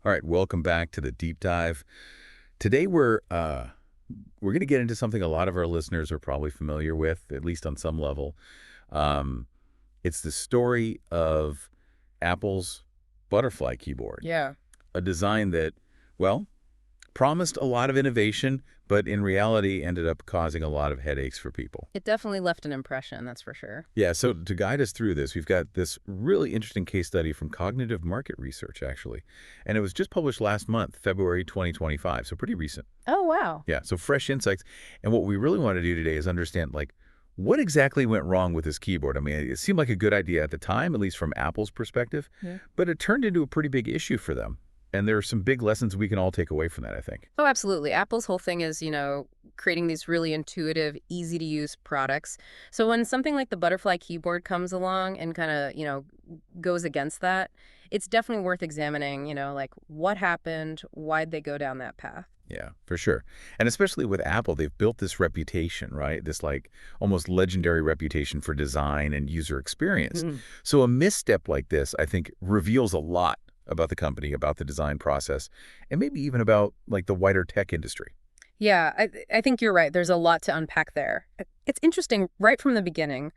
All right, welcome back to the deep dive. Today we're going to get into something a lot of our listeners are probably familiar with, at least on some level. Um, it's the story of Apple's butterfly keyboard, Yeah, a design that, well, promised a lot of innovation, but in reality ended up causing a lot of headaches for people. it definitely left an impression, that's for sure. Yeah, so to guide us through this, we've got this really interesting case study from Cognitive Market Research, actually. And it was just published last month, February 2025, so pretty recent. Oh, wow. Yeah, so fresh insights. And what we really want to do today is understand, like, what exactly went wrong with this keyboard? I mean, it seemed like a good idea at the time, at least from Apple's perspective, Yeah. but it turned into a pretty big issue for them. And there are some big lessons we can all take away from that, I think. Oh, absolutely. Apple's whole thing is, creating these really intuitive, easy to use products. So when something like the butterfly keyboard comes along and kind of, goes against that, it's definitely worth examining, like what happened, why'd they go down that path? Yeah, for sure. And especially with Apple, they've built this reputation, right? This like almost legendary reputation for design and user experience. Mhm. So a misstep like this, I think, reveals a lot about the company, about the design process, and maybe even about like the wider tech industry. Yeah, I think you're right. There's a lot to unpack there. It's interesting right from the beginning.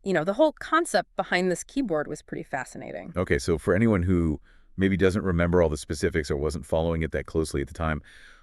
The whole concept behind this keyboard was pretty fascinating. Okay, so for anyone who maybe doesn't remember all the specifics or wasn't following it that closely at the time,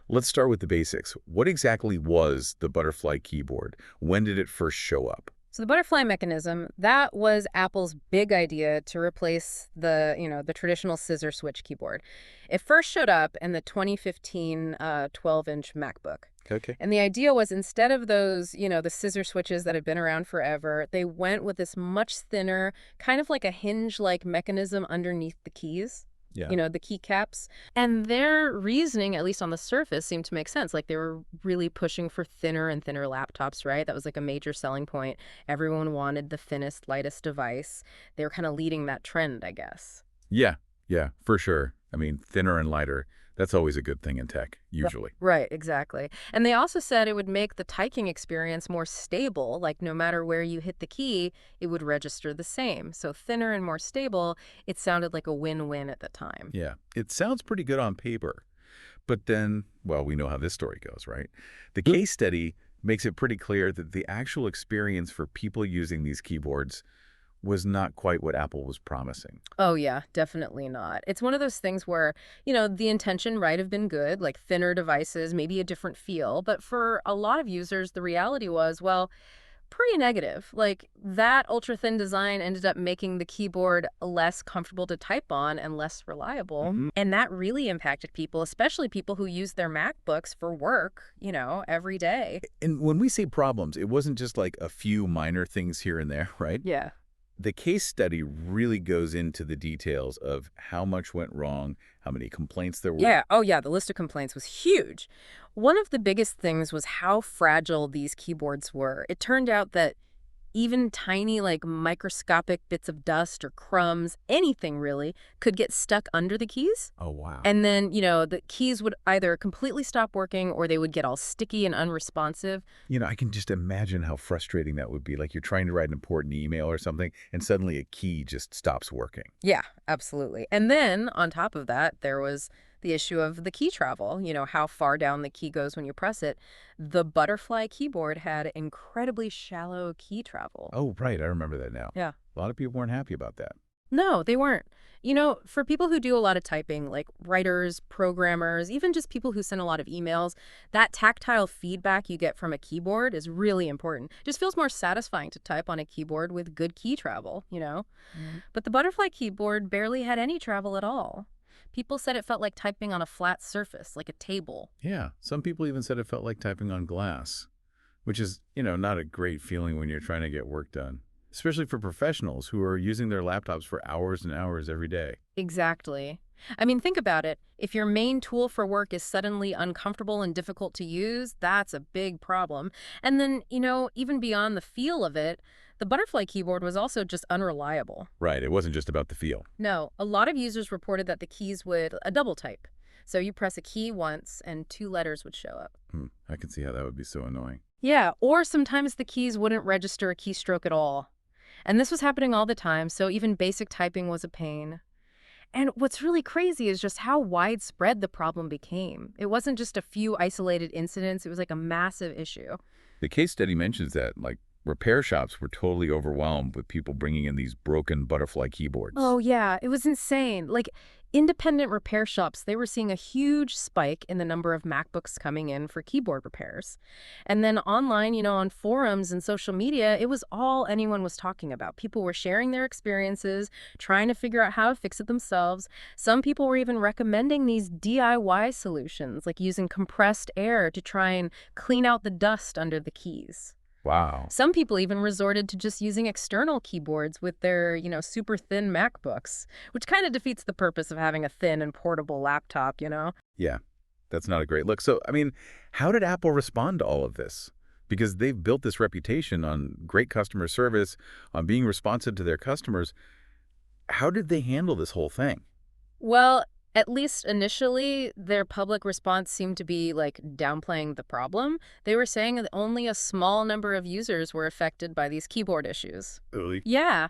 let's start with the basics. What exactly was the butterfly keyboard? When did it first show up? So the butterfly mechanism, that was Apple's big idea to replace the traditional scissor switch keyboard. It first showed up in the 2015 12-inch MacBook. Okay. And the idea was instead of those, the scissor switches that had been around forever, they went with this much thinner, kind of like a hinge-like mechanism underneath the keys. Yeah. The keycaps. And their reasoning, at least on the surface, seemed to make sense. Like they were really pushing for thinner and thinner laptops, right? That was like a major selling point. Everyone wanted the thinnest, lightest device. They were kind of leading that trend, I guess. Yeah, yeah, for sure. I mean, thinner and lighter, that's always a good thing in tech, usually. Right, exactly. And they also said it would make the typing experience more stable, like no matter where you hit the key, it would register the same. So thinner and more stable, it sounded like a win-win at the time. Yeah, it sounds pretty good on paper. But then, well, we know how this story goes, right? The case study makes it pretty clear that the actual experience for people using these keyboards was not quite what Apple was promising. Oh, yeah, definitely not. It's one of those things where, the intention might have been good, like thinner devices, maybe a different feel. But for a lot of users, the reality was, well, pretty negative. Like that ultra thin design ended up making the keyboard less comfortable to type on and less reliable. Mhm. And that really impacted people, especially people who use their MacBooks for work, every day. And when we say problems, it wasn't just like a few minor things here and there, right? Yeah. The case study really goes into the details of how much went wrong, how many complaints there were. Yeah. Oh, yeah. The list of complaints was huge. One of the biggest things was how fragile these keyboards were. It turned out that even tiny, like microscopic bits of dust or crumbs, anything really, could get stuck under the keys. Oh, wow. And then, the keys would either completely stop working or they would get all sticky and unresponsive. I can just imagine how frustrating that would be. Like you're trying to write an important email or something, and suddenly a key just stops working. Yeah, absolutely. And then on top of that, there was the issue of the key travel, how far down the key goes when you press it. The butterfly keyboard had incredibly shallow key travel. Oh, right. I remember that now. Yeah. A lot of people weren't happy about that. No, they weren't. For people who do a lot of typing, like writers, programmers, even just people who send a lot of emails, that tactile feedback you get from a keyboard is really important. Just feels more satisfying to type on a keyboard with good key travel. But the butterfly keyboard barely had any travel at all. People said it felt like typing on a flat surface, like a table. Yeah. Some people even said it felt like typing on glass, which is, not a great feeling when you're trying to get work done, especially for professionals who are using their laptops for hours and hours every day. Exactly. I mean, think about it. If your main tool for work is suddenly uncomfortable and difficult to use, that's a big problem. And then, even beyond the feel of it, the butterfly keyboard was also just unreliable. Right. It wasn't just about the feel. No, a lot of users reported that the keys would a double type. So you press a key once and two letters would show up. I can see how that would be so annoying. Yeah, or sometimes the keys wouldn't register a keystroke at all. And this was happening all the time, so even basic typing was a pain. And what's really crazy is just how widespread the problem became. It wasn't just a few isolated incidents, it was like a massive issue. The case study mentions that, like, repair shops were totally overwhelmed with people bringing in these broken butterfly keyboards. Oh, yeah, it was insane. Like, independent repair shops, they were seeing a huge spike in the number of MacBooks coming in for keyboard repairs. And then online, on forums and social media, it was all anyone was talking about. People were sharing their experiences, trying to figure out how to fix it themselves. Some people were even recommending these DIY solutions, like using compressed air to try and clean out the dust under the keys. Wow. Some people even resorted to just using external keyboards with their, super thin MacBooks, which kind of defeats the purpose of having a thin and portable laptop. Yeah, that's not a great look. So, I mean, how did Apple respond to all of this? Because they've built this reputation on great customer service, on being responsive to their customers. How did they handle this whole thing? Well, at least initially, their public response seemed to be like downplaying the problem. They were saying that only a small number of users were affected by these keyboard issues. Really? Yeah.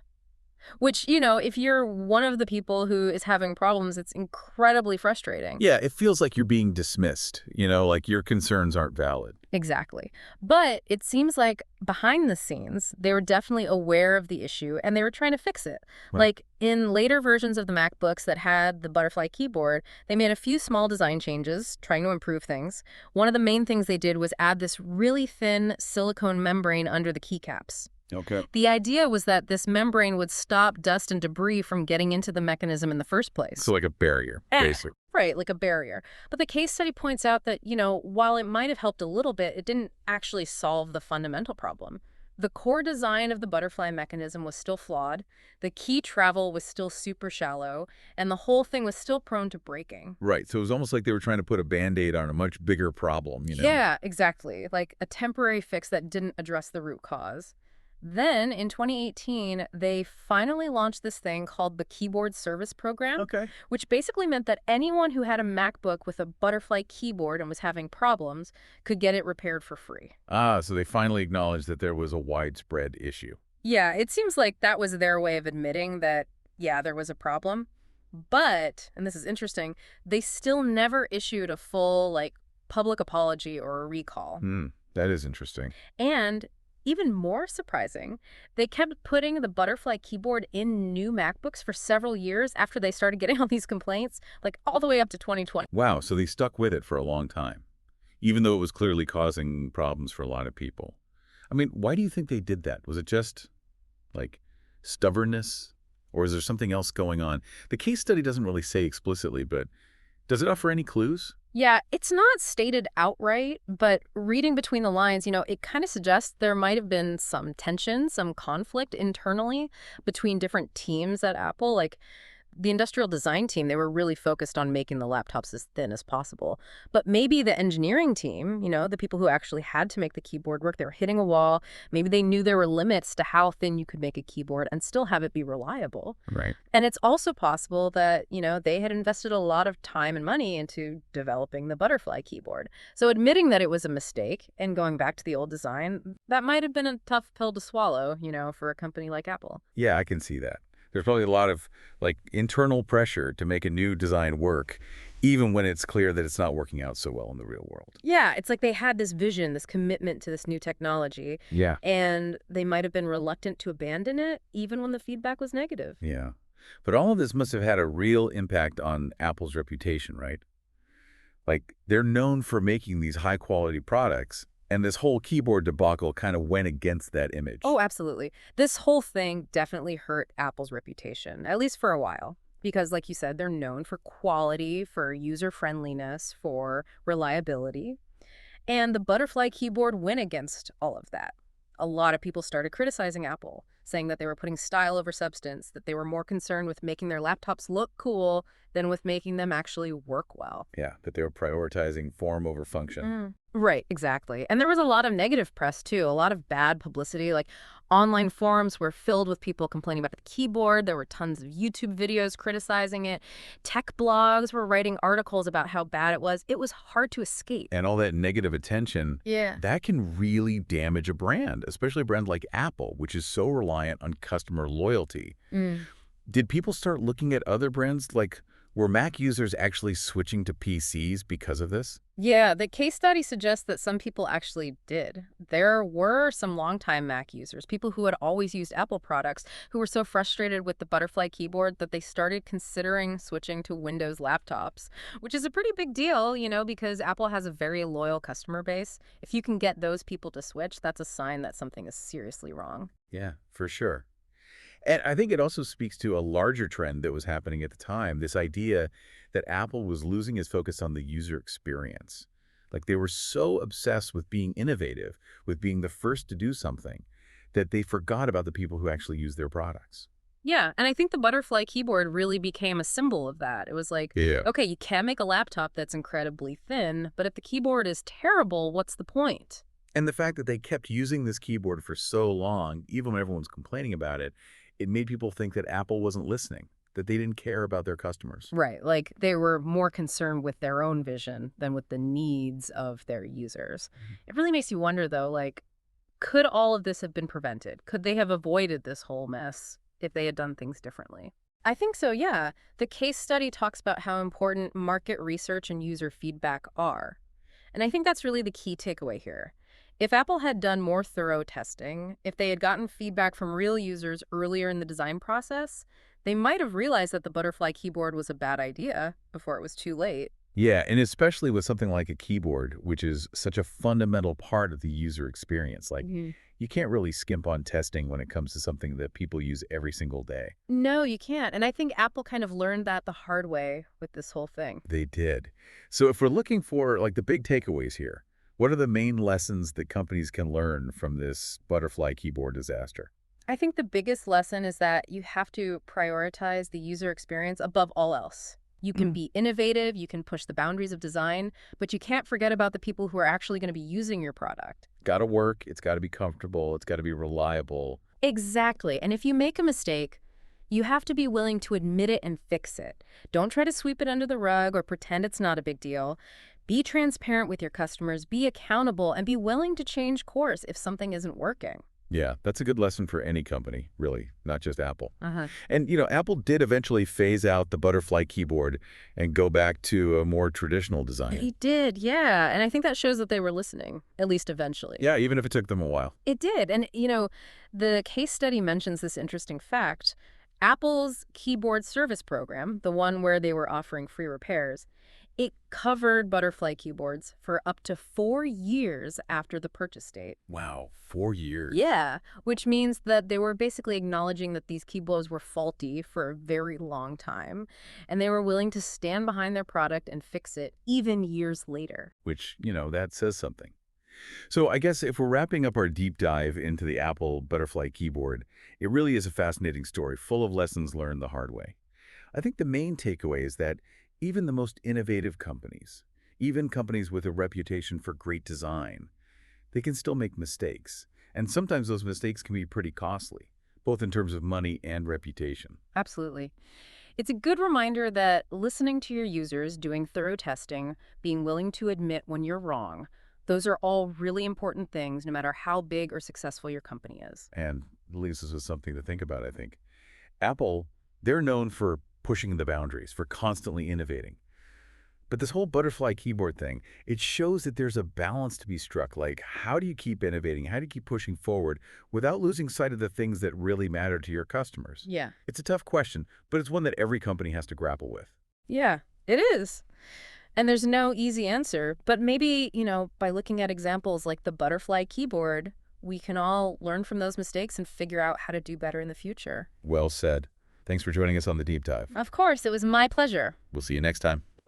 Which, if you're one of the people who is having problems, it's incredibly frustrating. Yeah, it feels like you're being dismissed, like your concerns aren't valid. Exactly. But it seems like behind the scenes, they were definitely aware of the issue and they were trying to fix it. Right. Like in later versions of the MacBooks that had the butterfly keyboard, they made a few small design changes, trying to improve things. One of the main things they did was add this really thin silicone membrane under the keycaps. Okay. The idea was that this membrane would stop dust and debris from getting into the mechanism in the first place. So like a barrier, basically. Right, like a barrier. But the case study points out that, while it might have helped a little bit, it didn't actually solve the fundamental problem. The core design of the butterfly mechanism was still flawed, the key travel was still super shallow, and the whole thing was still prone to breaking. Right. So it was almost like they were trying to put a Band-Aid on a much bigger problem. Yeah, exactly. Like a temporary fix that didn't address the root cause. Then, in 2018, they finally launched this thing called the Keyboard Service Program, Okay. which basically meant that anyone who had a MacBook with a butterfly keyboard and was having problems could get it repaired for free. Ah, so they finally acknowledged that there was a widespread issue. Yeah, it seems like that was their way of admitting that, yeah, there was a problem. But, and this is interesting, they still never issued a full, public apology or a recall. That is interesting. And even more surprising, they kept putting the butterfly keyboard in new MacBooks for several years after they started getting all these complaints, like all the way up to 2020. Wow, so they stuck with it for a long time, even though it was clearly causing problems for a lot of people. I mean, why do you think they did that? Was it just, like, stubbornness? Or is there something else going on? The case study doesn't really say explicitly, but does it offer any clues? Yeah, it's not stated outright, but reading between the lines, it kind of suggests there might have been some tension, some conflict internally between different teams at Apple. Like the industrial design team, they were really focused on making the laptops as thin as possible. But maybe the engineering team, the people who actually had to make the keyboard work, they were hitting a wall. Maybe they knew there were limits to how thin you could make a keyboard and still have it be reliable. Right. And it's also possible that, they had invested a lot of time and money into developing the butterfly keyboard. So admitting that it was a mistake and going back to the old design, that might have been a tough pill to swallow, for a company like Apple. Yeah, I can see that. There's probably a lot of, internal pressure to make a new design work, even when it's clear that it's not working out so well in the real world. Yeah, it's like they had this vision, this commitment to this new technology. Yeah. And they might have been reluctant to abandon it, even when the feedback was negative. Yeah. But all of this must have had a real impact on Apple's reputation, right? Like, they're known for making these high-quality products, and this whole keyboard debacle kind of went against that image. Oh, absolutely. This whole thing definitely hurt Apple's reputation, at least for a while. Because, like you said, they're known for quality, for user-friendliness, for reliability. And the butterfly keyboard went against all of that. A lot of people started criticizing Apple, saying that they were putting style over substance, that they were more concerned with making their laptops look cool than with making them actually work well. Yeah, that they were prioritizing form over function. Right, exactly. And there was a lot of negative press, too, a lot of bad publicity. Like online forums were filled with people complaining about the keyboard. There were tons of YouTube videos criticizing it. Tech blogs were writing articles about how bad it was. It was hard to escape. And all that negative attention, that can really damage a brand, especially a brand like Apple, which is so reliant on customer loyalty. Did people start looking at other brands? Like, were Mac users actually switching to PCs because of this? Yeah, the case study suggests that some people actually did. There were some longtime Mac users, people who had always used Apple products, who were so frustrated with the butterfly keyboard that they started considering switching to Windows laptops, which is a pretty big deal, because Apple has a very loyal customer base. If you can get those people to switch, that's a sign that something is seriously wrong. Yeah, for sure. And I think it also speaks to a larger trend that was happening at the time, this idea that Apple was losing its focus on the user experience. Like they were so obsessed with being innovative, with being the first to do something, that they forgot about the people who actually use their products. Yeah, and I think the butterfly keyboard really became a symbol of that. It was like, Yeah. okay, you can make a laptop that's incredibly thin, but if the keyboard is terrible, what's the point? And the fact that they kept using this keyboard for so long, even when everyone's complaining about it, it made people think that Apple wasn't listening, that they didn't care about their customers. Right, like they were more concerned with their own vision than with the needs of their users. Mhm. It really makes you wonder, though, like, could all of this have been prevented? Could they have avoided this whole mess if they had done things differently? I think so, yeah. The case study talks about how important market research and user feedback are. And I think that's really the key takeaway here. If Apple had done more thorough testing, if they had gotten feedback from real users earlier in the design process, they might have realized that the butterfly keyboard was a bad idea before it was too late. Yeah, and especially with something like a keyboard, which is such a fundamental part of the user experience. Like, hmm you can't really skimp on testing when it comes to something that people use every single day. No, you can't. And I think Apple kind of learned that the hard way with this whole thing. They did. So if we're looking for like the big takeaways here, what are the main lessons that companies can learn from this butterfly keyboard disaster? I think the biggest lesson is that you have to prioritize the user experience above all else. You can Mm. be innovative, you can push the boundaries of design, but you can't forget about the people who are actually going to be using your product. Got to work, it's got to be comfortable, it's got to be reliable. Exactly. And if you make a mistake, you have to be willing to admit it and fix it. Don't try to sweep it under the rug or pretend it's not a big deal. Be transparent with your customers, be accountable, and be willing to change course if something isn't working. Yeah, that's a good lesson for any company, really, not just Apple. Uh-huh. And, Apple did eventually phase out the butterfly keyboard and go back to a more traditional design. He did, yeah. And I think that shows that they were listening, at least eventually. Yeah, even if it took them a while. It did. And, the case study mentions this interesting fact. Apple's keyboard service program, the one where they were offering free repairs, it covered butterfly keyboards for up to 4 years after the purchase date. Wow, 4 years. Yeah, which means that they were basically acknowledging that these keyboards were faulty for a very long time, and they were willing to stand behind their product and fix it even years later. Which, that says something. So I guess if we're wrapping up our deep dive into the Apple Butterfly keyboard, it really is a fascinating story full of lessons learned the hard way. I think the main takeaway is that even the most innovative companies, even companies with a reputation for great design, they can still make mistakes. And sometimes those mistakes can be pretty costly, both in terms of money and reputation. Absolutely. It's a good reminder that listening to your users, doing thorough testing, being willing to admit when you're wrong, those are all really important things, no matter how big or successful your company is. And it leaves us with something to think about, I think. Apple, they're known for pushing the boundaries, for constantly innovating. But this whole butterfly keyboard thing, it shows that there's a balance to be struck. Like, how do you keep innovating? How do you keep pushing forward without losing sight of the things that really matter to your customers? Yeah. It's a tough question, but it's one that every company has to grapple with. Yeah, it is. And there's no easy answer, but maybe, by looking at examples like the butterfly keyboard, we can all learn from those mistakes and figure out how to do better in the future. Well said. Thanks for joining us on the Deep Dive. Of course, it was my pleasure. We'll see you next time.